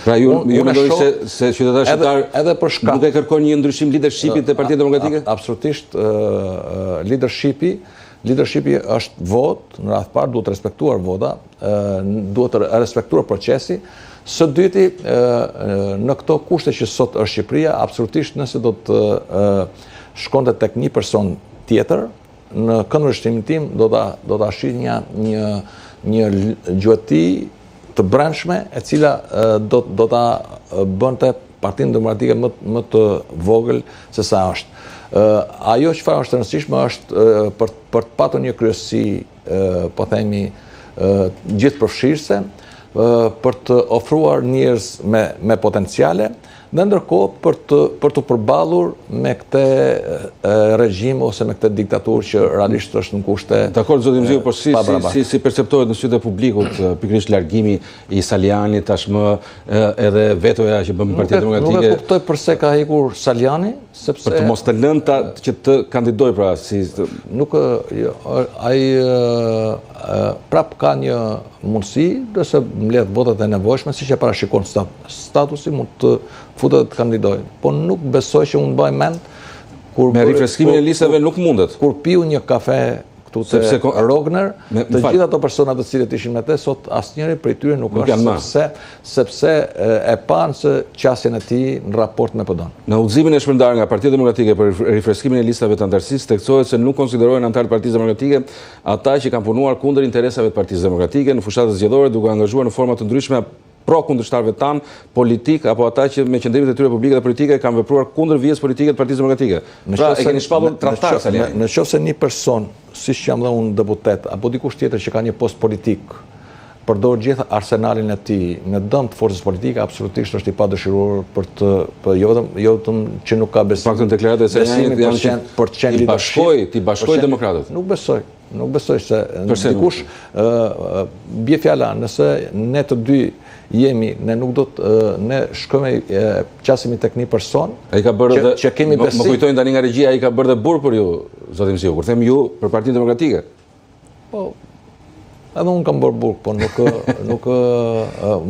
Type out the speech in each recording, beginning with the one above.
Pra ju mendoni se qytetarët shqiptar nuk e kërkojnë një ndryshim leadershipi të Partisë Demokratike? Absolutisht, leadershipi është vot, në radhë parë duhet respektuar vota, duhet respektuar procesi. Së dyti, në këto kushte që sot është Shqipëria, absolutisht nëse do të shkonte tek një person tjetër, në këndvështrimin tim do ta shih një gjuhëti të brendshme e cila do ta bënte Partinë Demokratike më të vogël se sa është. Ajo çfarë është e rëndësishme është për të patur një kryesi, po themi, gjithëpërfshirëse, për të ofruar njerëz me potenciale, dhe ndërkohë për të përballur me këtë regjim ose me këtë diktaturë që realisht është në kushte. Dakor, zoti Mziu, por si perceptohet në sytë e publikut pikërisht largimi i Salianit, tashmë edhe vetoja që bën Partia Demokratike? Nuk e kuptoj pse ka ikur Saliani, sepse për të mos të lënë që të kandidoj, pra si nuk ai prap ka një mundësi, nëse mbledh votat e nevojshme, siç e parashikon statusi, mund të futet të kandidoj. Po nuk besoj që unë bëj mend kur me rifreskimin e listave nuk mundet. Kur piu një kafe këtu te Rogner, të gjitha ato persona të cilët ishin me te, sot asnjëri prej tyre nuk është, sepse e pan se qasjen e tij në raport me PD-n. Në udhëzimin e shpërndarë nga Partia Demokratike për rifreskimin e listave të antarësisë, teksohet se nuk konsiderohen antarë të Partisë Demokratike ata që kanë punuar kundër interesave të Partisë Demokratike në fushatë zgjedhore, duke angazhuar në forma të ndryshme pro-kundërshtarëve tanë, politik, apo ata që me qëndrimet e tyre publike dhe politike kanë vepruar kundër vijës politike të Partisë Demokratike. Pra e keni shpallur tradhtar Saliani. Nëse një person, siç jam dhe unë deputet, apo dikush tjetër që ka një post politik, përdor gjithë arsenalin e tij në dëm të forcës politike, absolutisht është i padëshiruar për jo vetëm që nuk ka besim. Faktën deklaratë e Salianit janë për të qenë ti bashkoj demokratët. Nuk besoj se dikush bie fjala, nëse ne të dy jemi, ne nuk do të ne shkojmë qasemi tek një person që kemi besim. Më kujtojnë tani nga regjia, ai ka bërë dhe burr për ju, zoti Mziu, kur them ju për Partinë Demokratike. Po, edhe unë kam bërë burg, po nuk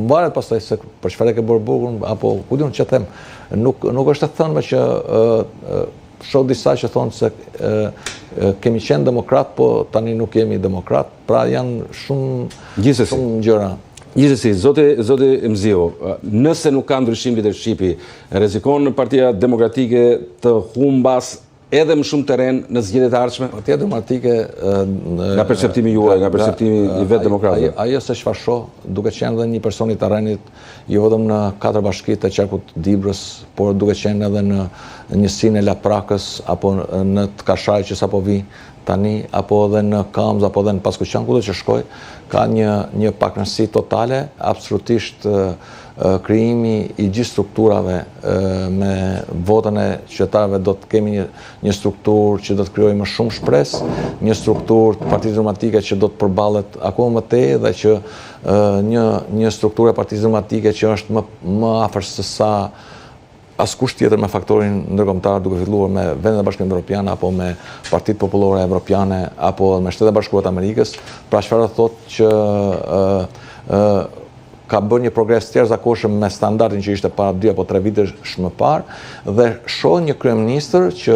mbaret pastaj se për çfarë ke bërë burgun, apo ku diun ç'e them. Nuk është të thënë që shoh disa që thonë se kemi qenë demokrat, po tani nuk jemi demokrat, pra janë shumë gjëra. Gjithsesi, zoti Mziu, nëse nuk ka ndryshim leadershipi, rrezikon Partia Demokratike të humbas edhe më shumë terren në zgjedhjet e ardhshme? Partia Demokratike nga perceptimi juaj, nga perceptimi i vetë demokratëve. Ajo se çfarë shoh, duke qenë edhe një person i terrenit, jo vetëm në 4 bashkitë të qarkut Dibrës, por duke qenë edhe në njësinë e Laprakës, apo në të Kashajqës, apo vi tani, apo edhe në Kamz, apo edhe në Paskuqan, kudo që shkoj, ka një pakënaqësi totale, absolutisht krijimi i gjithë strukturave me votën e qytetarëve do të kemi një strukturë që do të krijojë më shumë shpresë, një strukturë të Partisë Demokratike që do të përballet akoma më tej dhe që një strukturë e Partisë Demokratike që është më afër se sa askush tjetër me faktorin ndërkombëtar, duke filluar me Vendet e Bashkimit Evropian apo me Partitë Popullore Evropiane apo me Shtetet e Bashkuara të Amerikës, pra çfarë thotë që ka bërë një progres të jashtëzakonshëm me standardin që ishte para 2 apo 3 vitesh më parë dhe shoh një kryeministër që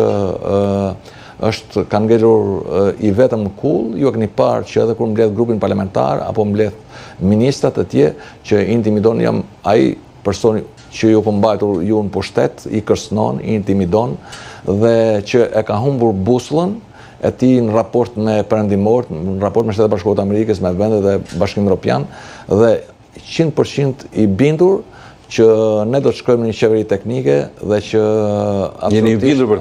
ka ngelur i vetëm në kull. Ju e keni parë që edhe kur mbledh grupin parlamentar apo mbledh ministrat e tjerë që intimidon, jam ai personi që ju përmbajtur ju në pushtet, i kërcënon, i intimidon dhe që e ka humbur busullën e tij në raport me perëndimorët, në raport me Shtetet e Bashkuara të Amerikës, me Vendet e Bashkimit Evropian dhe 100% i bindur që ne do të shkojmë në një qeveri teknike dhe që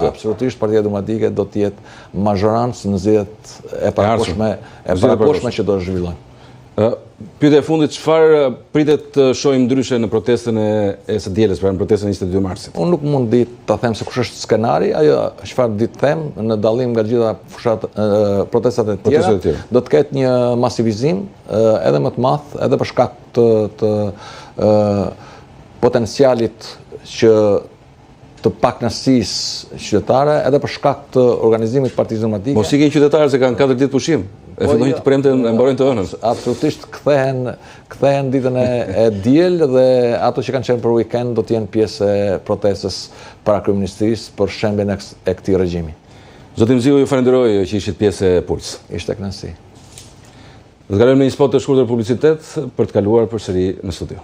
absolutisht Partia Demokratike do të jetë mazhorancë në zgjedhjet e parakohshme që do të zhvillojnë. Pyetja e fundit, çfarë pritet të shohim ndryshe në protestën e së dielës, pra në protestën e 22 marsit? Unë nuk mund ta them se kush është skenari, ajo çfarë di të them në dallim nga gjitha protestat e tjera, do të ketë një masivizim edhe më të madh, edhe për shkak të potencialit që të pakënaqësisë qytetare, edhe për shkak të organizimit të Partisë Demokratike. Mos i keni qytetarë se kanë 4 ditë pushim. E fillojnë të premte e mbarojnë të ënën. Absolutisht kthehen ditën e diel dhe ato që kanë qenë për weekend do të jenë pjesë e protestës para kryeministrisë për shembjen e këtij regjimi. Zoti Mziu, ju falenderoj që ishit pjesë e Puls. Ishte kënaqësi. Do të kalojmë në një spot të shkurtër publicitet për të kaluar përsëri në studio.